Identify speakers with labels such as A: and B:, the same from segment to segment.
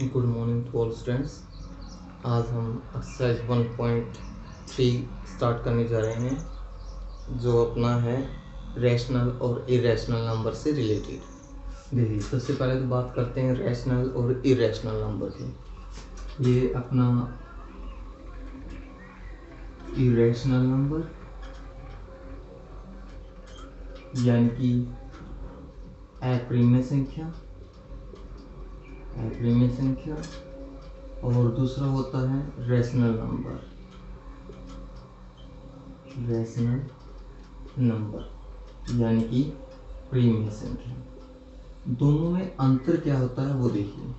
A: Good morning to all students. आज हम exercise 1.3 start करने जा रहे हैं, जो अपना है रैशनल और इरेशनल नंबर से रिलेटेड। देखिए, सबसे पहले तो बात करते हैं रैशनल और इरेशनल नंबर की। ये अपना इरेशनल नंबर यानी कि अप्रिमेय संख्या और दूसरा होता है रैशनल नंबर यानी कि प्रीमेय संख्या। दोनों में अंतर क्या होता है वो देखिए।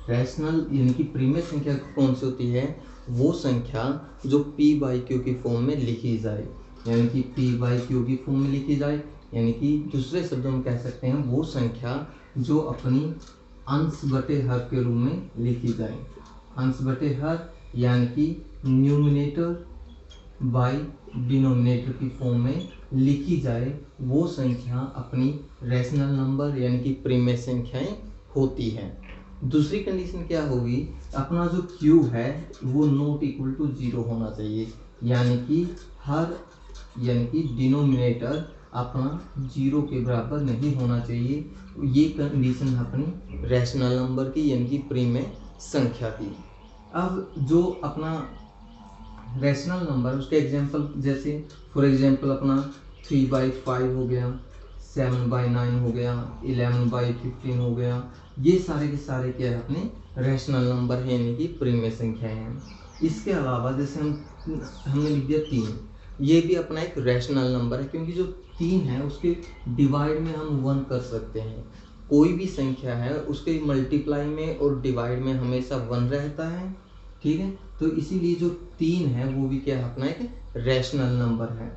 A: रैशनल यानी कि प्रीमेय संख्या कौन सी होती है? वो संख्या जो p बाई क्यू की फॉर्म में लिखी जाए, यानी कि p बाई क्यू की फॉर्म में लिखी जाए, यानी कि दूसरे शब्दों में कह सकते हैं वो संख्या जो अपनी अंश बटे हर के रूप में लिखी जाए। अंश बटे हर यानी कि न्यूमिनेटर बाई डिनोमिनेटर की फॉर्म में लिखी जाए, वो संख्या अपनी रैशनल नंबर यानी कि प्रीमेय संख्याएं होती हैं। दूसरी कंडीशन क्या होगी? अपना जो q है वो नॉट इक्वल टू 0 होना चाहिए, यानी कि डिनोमिनेटर अपना 0 के बराबर नहीं होना चाहिए। ये कंडीशन अपनी रैशनल नंबर की यानी कि प्रीमेय संख्या की। अब जो अपना रैशनल नंबर उसके एग्जांपल, जैसे फॉर एग्जांपल अपना 3/5 हो गया, 7/9 हो गया, 11/15 हो गया। ये सारे के सारे क्या है? अपने रैशनल नंबर है यानी कि प्रीमेय संख्याएं हैं। इसके अलावा जैसे हमने लिख दिया 3, ये भी अपना एक रैशनल नंबर है, क्योंकि जो 3 है उसके डिवाइड में हम 1 कर सकते हैं। कोई भी संख्या है उसके मल्टीप्लाई में और डिवाइड में हमेशा 1 रहता है, ठीक है। तो इसीलिए जो 3 है वो भी क्या है? अपना एक रैशनल नंबर है।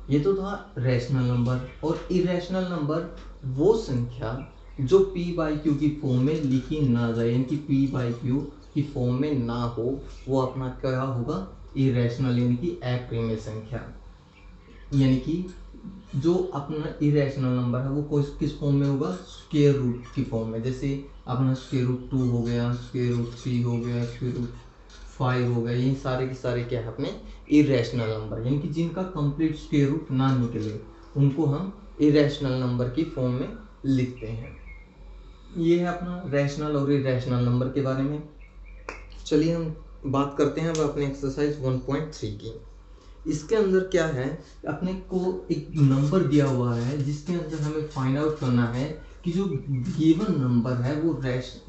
A: ये तो था रैशनल नंबर। और इरेशनल नंबर वो संख्या जो p बाई क्यू की फॉर्म में लिखी ना जाए, यानी कि p बाई क्यू की फॉर्म में ना हो, वो अपना क्या होगा? इरेशनल यानी कि अप्रीमेय संख्या। यानी कि जो अपना इरेशनल नंबर है वो किस फॉर्म में होगा? स्क्वायर रूट की फॉर्म में। जैसे अपना √2 हो गया, √3 हो गया, √5 हो गया। ये सारे के सारे क्या है? अपने इरेशनल नंबर, यानी कि जिनका कंप्लीट स्क्वायर रूट ना निकले उनको हम इरेशनल नंबर की फॉर्म में लिखते हैं। ये है अपना रैशनल और इरेशनल नंबर के बारे में। चलिए हम बात करते हैं अब अपने एक्सरसाइज 1.3 की। इसके अंदर क्या है? अपने को एक नंबर दिया हुआ है जिसके अंदर हमें फाइंड आउट करना है कि जो गिवन नंबर है वो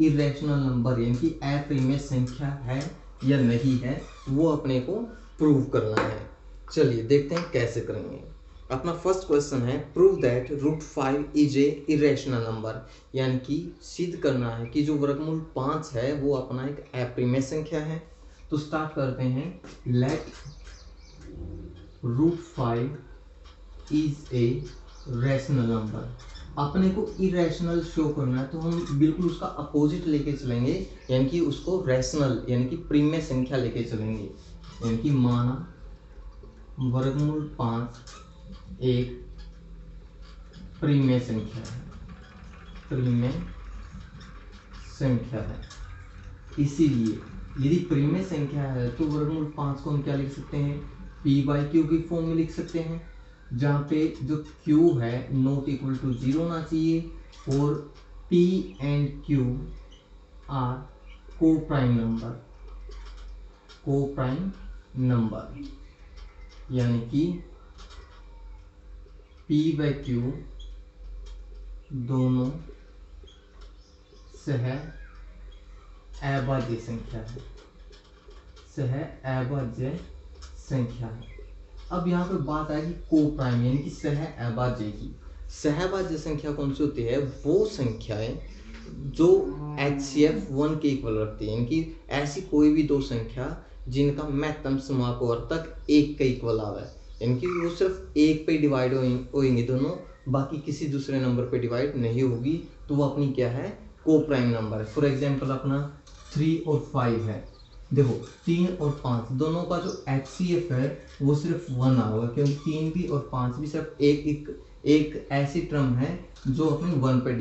A: इरेशनल नंबर यानी कि अप्रीमेय संख्या है या नहीं है, वो अपने को प्रूव करना है। चलिए देखते हैं कैसे करेंगे। अपना फर्स्ट क्वेश्चन है prove that √5 is A irrational number, यानी कि सिद्ध करना है कि जो वर्गमूल 5 है वो अपना एक अप्रीमेय संख्या है। तो स्टार्ट करते हैं। Let √5 is a rational number. अपने को इरेशनल शो करना है तो हम बिल्कुल उसका अपोजिट लेके चलेंगे, यानी कि उसको रैशनल यानी कि प्रीमेय संख्या लेके चलेंगे। यानी कि माना वर्गमूल 5 एक प्रीमेय संख्या है। इसीलिए यदि प्रीमेय संख्या है तो वर्गमूल 5 को हम क्या लिख सकते हैं? p बाई क्यू की फॉर्म में लिख सकते हैं, जहाँ पे जो q है नॉट इक्वल टू 0 होना चाहिए और p एंड q आर को प्राइम नंबर, यानी कि p बाई क्यू दोनों सह अभाज्य संख्या है। अब यहाँ पे बात आएगी को प्राइम यानी कि सह अभाज्य की। सहअभाज्य संख्या कौन सी होती है? वो संख्याएं जो HCF 1 के इक्वल रखती है, यानी कि ऐसी कोई भी दो संख्या जिनका महत्तम समापवर्तक 1 के इक्वल आवे, यानी कि वो सिर्फ 1 पे डिवाइड होंगी दोनों, बाकी किसी दूसरे नंबर पे डिवाइड नहीं होगी, तो वो अपनी क्या है? को प्राइम नंबर है। फॉर एग्जांपल अपना 3 और 5 है। देखो 3 और 5 दोनों का जो HCF है वो सिर्फ 1 आ होगा, क्योंकि 3 भी और 5 भी सिर्फ एक ऐसी टर्म है जो अपनी 1 पे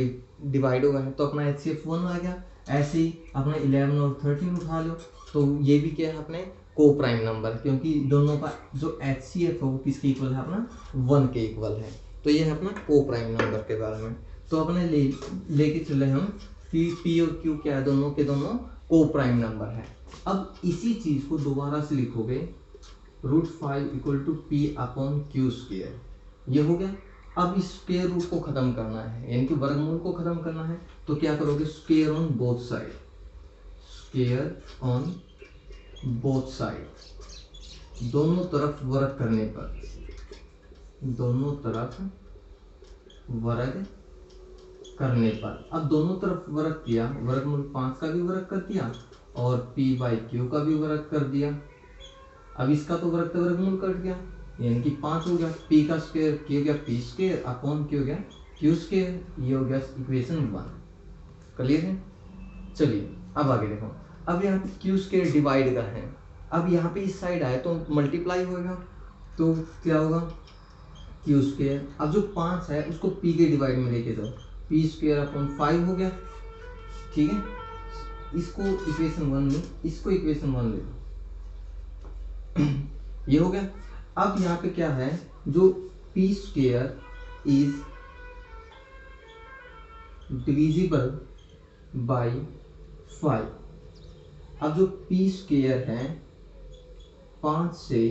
A: डिवाइड होगा है, तो अपना HCF 1 आ गया। ऐसे ही अपना 11 और 13 उठा लो, तो ये भी क्या है अपने को प्राइम नंबर, क्योंकि दोनों का जो HCF है वो किसके इक्वल है, अपना 1 के इक्वल है। तो ये है अपना को प्राइम नंबर के बारे में। तो अपने लेके चले हम P और Q क्या है, दोनों के दोनों को प्राइम नंबर है। अब इसी चीज को दोबारा से लिखोगे √5 इक्वल टू P/Q², ये हो गया। अब इस स्क्वायर रूट को खत्म करना है, यानी कि वर्गमूल को खत्म करना है, तो क्या करोगे, square on both side, square on both side, दोनों तरफ वर्ग करने पर, दोनों तरफ वर्ग करने पर। अब दोनों तरफ वर्ग किया, वर्गमूल 5 का भी वर्ग कर दिया और P/Q का भी वर्ग कर दिया। अब इसका तो वर्ग का वर्गमूल कट गया, यानी कि 5 हो गया। P का स्क्वायर Q हो गया P² अपॉन Q हो गया Q², ये हो गया इक्वेशन 1। क्लियर है? चलिए अब आगे देखो। अब यहाँ पे Q² डिवाइड का है, अब यहाँ पे इस साइड आए तो मल्टीप्लाई होगा, तो क्या होगा Q²। अब जो 5 है उसको P के डिवाइड में लेके जाओ, P² अपॉन 5 हो गया। ठीक है, इसको इक्वेशन 1 में, इसको इक्वेशन 1 ले लो, ये हो गया। अब यहाँ पे क्या है, जो P² इज डिविजिबल बाय 5। अब जो P² है 5 से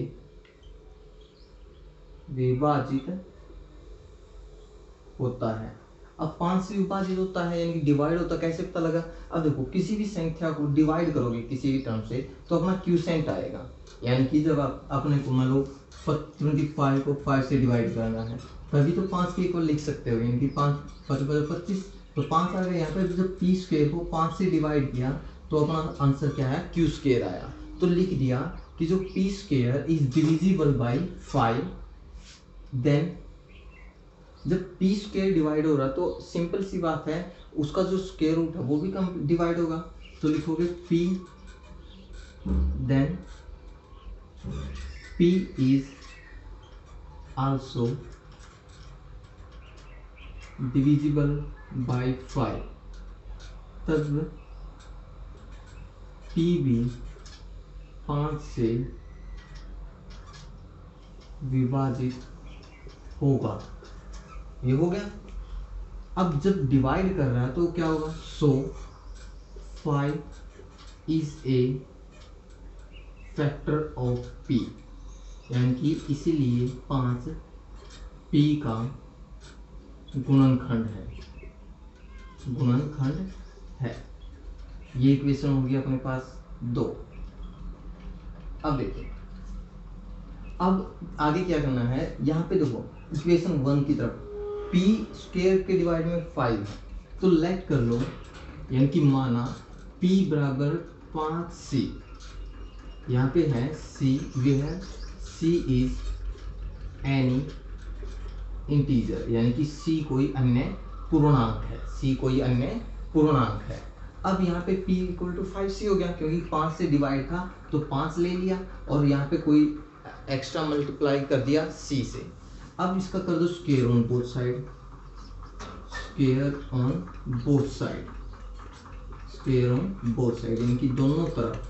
A: विभाजित होता है। अब 5 से विभाजित होता है यानी कि डिवाइड होता है, कैसे पता लगा? अब देखो, किसी भी संख्या को डिवाइड करोगे किसी भी टर्म से तो अपना क्यूसेंट आएगा, यानी कि जब आप अपने को मान लो 25 को 5 से डिवाइड करना है, तभी तो 5 के इक्वल लिख सकते हो, यानी कि 5 5 25, तो 5 आ गया। यहाँ पे जब P² को 5 से डिवाइड किया तो अपना आंसर क्या है, Q² आया। तो लिख दिया कि जो P² is divisible by 5, then जब P² डिवाइड हो रहा तो सिंपल सी बात है, उसका जो स्क्वायर रूट है वो भी कम डिवाइड होगा, तो लिखोगे P, then P is also divisible by 5, तब P भी 5 से विभाजित होगा। ये हो गया। अब जब डिवाइड कर रहा है तो क्या होगा, सो 5 is A factor of P, यानी कि इसीलिए 5 P का गुणनखंड है, गुणनखंड है। ये इक्वेशन होगी अपने पास 2। अब देखिए, अब आगे क्या करना है, यहाँ पे देखो इक्वेशन 1 की तरफ P² के डिवाइड में 5 है, तो लेट कर लो, यानी कि माना P बराबर 5C, यहाँ पे है C, where C is any integer, यानी कि C कोई अन्य पूर्णांक है, C कोई अन्य पूर्णांक है। अब यहाँ पे P इक्वल टू 5C हो गया, क्योंकि 5 से डिवाइड था तो 5 ले लिया और यहाँ पे कोई एक्स्ट्रा मल्टीप्लाई कर दिया C से। अब इसका कर दो square on both side, square on both side, square on both side, यानी कि दोनों तरफ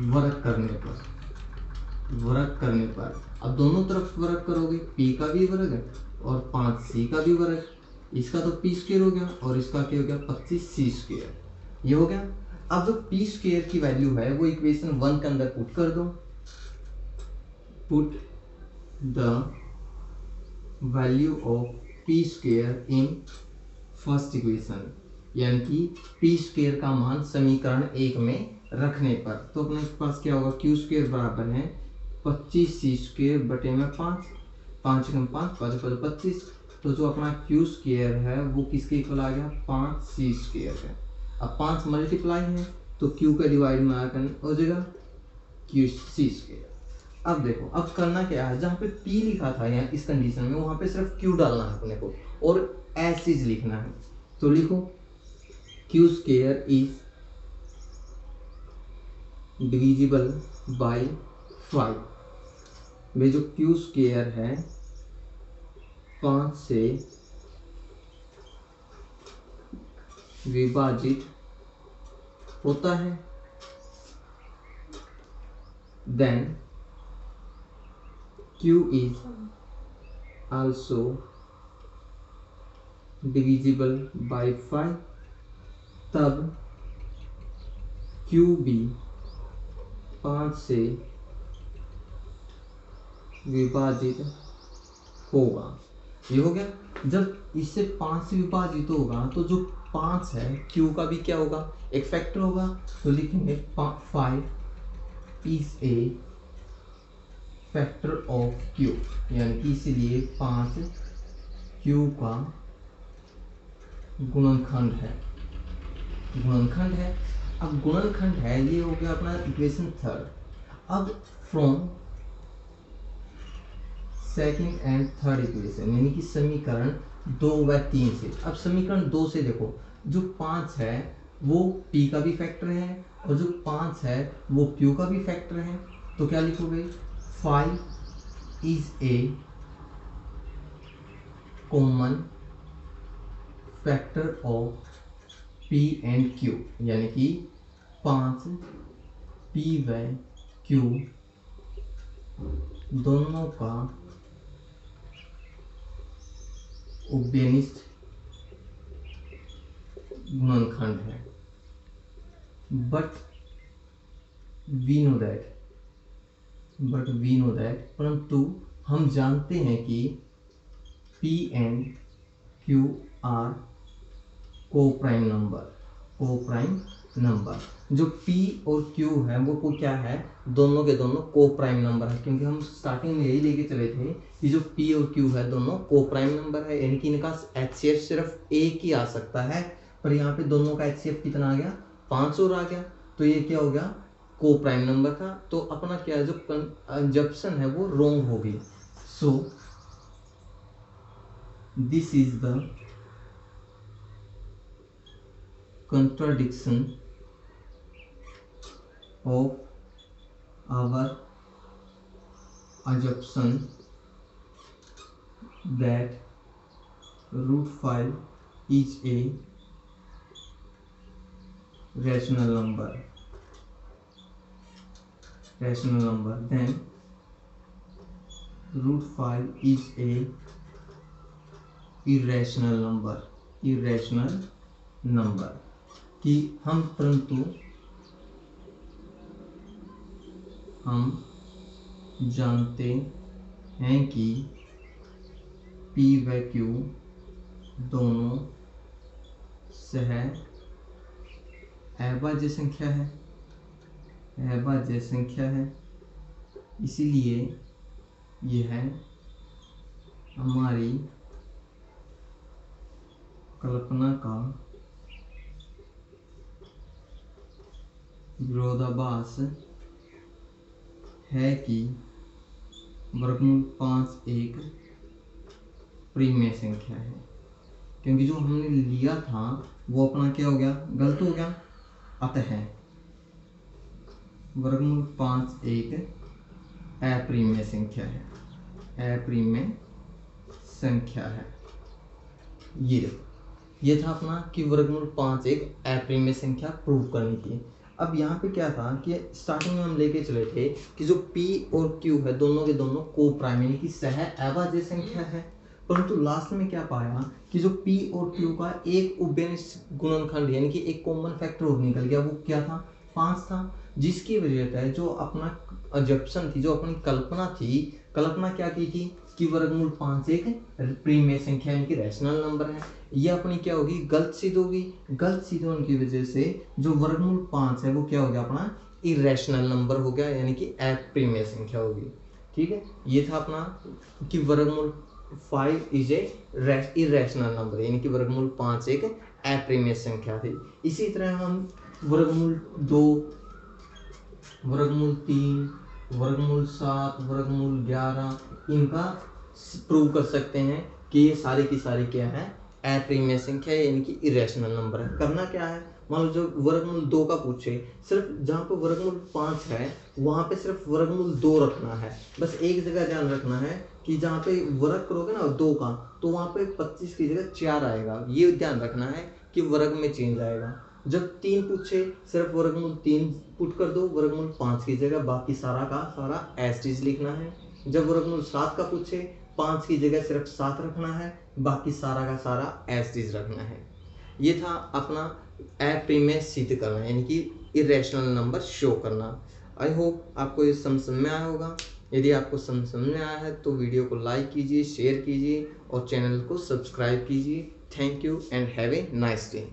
A: वर्ग करने पर, वर्ग करने पर। अब दोनों तरफ वर्ग करोगे, P का भी वर्ग और 5C का भी वर्ग, इसका तो P² हो गया और इसका क्या हो गया 25C², ये हो गया। अब जो P² की वैल्यू है वो इक्वेशन 1 के अंदर पुट कर दो, put the value of P² in first equation, यानी कि P² का मान समीकरण 1 में रखने पर, तो अपने पास क्या होगा, Q² बराबर है 25C² बटे में 5, 5 कम 5 5 25, तो जो अपना Q² है वो किसके इक्वल आ गया, 5C² है। अब 5 मल्टीप्लाई है तो Q का डिवाइड में आकर हो जाएगा C²। अब देखो, अब करना क्या है, जहाँ पे P लिखा था यहाँ इस कंडीशन में, वहाँ पे सिर्फ Q डालना है अपने को और एज चीज लिखना है, तो लिखो Q² इज डिविजिबल बाय 5। वे जो Q² है 5 से विभाजित होता है, then Q is also divisible by 5, तब Q भी 5 से विभाजित होगा। ये हो गया। जब इससे 5 से विभाजित होगा तो जो 5 है Q का भी क्या होगा, एक फैक्टर होगा। तो लिखेंगे 5 is A factor of Q, यानी कि इसलिए 5 Q का गुणनखंड है। गुणनखंड है। अब गुणनखंड है, ये हो गया अपना इक्वेशन 3। अब from second and third equation, यानी कि समीकरण 2 व 3 से। अब समीकरण 2 से देखो, जो 5 है वो P का भी फैक्टर है और जो 5 है वो Q का भी फैक्टर है। तो क्या लिखोगे, 5 is A common factor of P and Q, यानी कि 5 P व Q दोनों का उभयनिष्ठ गुणनखंड है। बट वी नो दैट, परंतु हम जानते हैं कि P and Q are coprime number. जो P और Q है वो क्या है, दोनों के दोनों कोप्राइम नंबर है। क्योंकि हम स्टार्टिंग में यही लेके चले थे कि जो P और Q है दोनों कोप्राइम नंबर है, यानी कि इनका HCF सिर्फ एक ही आ सकता है। पर यहाँ पे दोनों का HCF कितना आ गया, 5 और आ गया। तो ये क्या हो गया, कोप्राइम नंबर था। तो अपना क्या है, जो कंजप्शन है वो रॉन्ग हो गई। So this is the contradiction of our assumption that root 5 is a rational number, then root 5 is a irrational number कि परंतु हम जानते हैं कि P व Q दोनों अभाज्य संख्या है, इसीलिए यह हमारी कल्पना का विरोधाभास है कि वर्गमूल 5 एक परिमेय संख्या है। क्योंकि जो हमने लिया था वो अपना क्या हो गया, गलत हो गया। अतः वर्गमूल 5 एक अपरिमेय संख्या है। ये देखो, ये था अपना कि वर्गमूल 5 एक अपरिमेय संख्या प्रूव करनी थी। अब यहाँ पे क्या था कि स्टार्टिंग में हम लेके चले थे कि जो P और Q है दोनों के दोनों कोप्राइम यानी कि अभाज्य संख्या है। परंतु लास्ट में क्या पाया कि जो P और Q का एक उभयनिष्ठ गुणनखंड यानी कि एक कॉमन फैक्टर निकल गया। वो क्या था, 5 था। जिसकी वजह से जो अपना अजप्शन थी, जो अपनी कल्पना क्या की थी कि वर्गमूल 5 एक परिमेय संख्या यानी कि रैशनल नंबर है। ये अपनी क्या होगी, गलत सिद्ध होगी। गलत सिद्ध होने की वजह से जो वर्गमूल 5 है वो क्या हो गया, अपना इरेशनल नंबर हो गया, यानी कि अपरिमेय संख्या होगी। ठीक है, ये था अपना कि वर्गमूल 5 इज ए इरेशनल नंबर, यानी कि वर्गमूल 5 एक अपरिमेय संख्या थी। इसी तरह हम वर्गमूल 2, वर्गमूल 3, वर्गमूल 7, वर्गमूल 11 इनका प्रूव कर सकते हैं कि ये सारे की सारी क्या है, अप्रिमेय संख्या है यानी कि इरेशनल नंबर है। करना क्या है, मान लो जो वर्गमूल 2 का पूछे, सिर्फ जहाँ पे वर्गमूल 5 है वहाँ पे सिर्फ वर्गमूल 2 रखना है। बस एक जगह ध्यान रखना है कि जहाँ पे वर्ग करोगे ना 2 का, तो वहाँ पे 25 की जगह 4 आएगा, ये ध्यान रखना है कि वर्ग में चेंज आएगा। जब 3 पूछे सिर्फ वर्गमूल 3 पुट कर दो वर्गमूल 5 की जगह, बाकी सारा का सारा एज इट इज लिखना है। जब वर्गमूल 7 का पूछे 5 की जगह सिर्फ 7 रखना है, बाकी सारा का सारा एज इट इज रखना है। ये था अपना अप्रिमेय सिद्ध करना यानी कि इरेशनल नंबर शो करना। आई होप आपको ये समझ में आया होगा। यदि आपको समझ में आया है तो वीडियो को लाइक कीजिए, शेयर कीजिए और चैनल को सब्सक्राइब कीजिए। Thank you and have a nice day.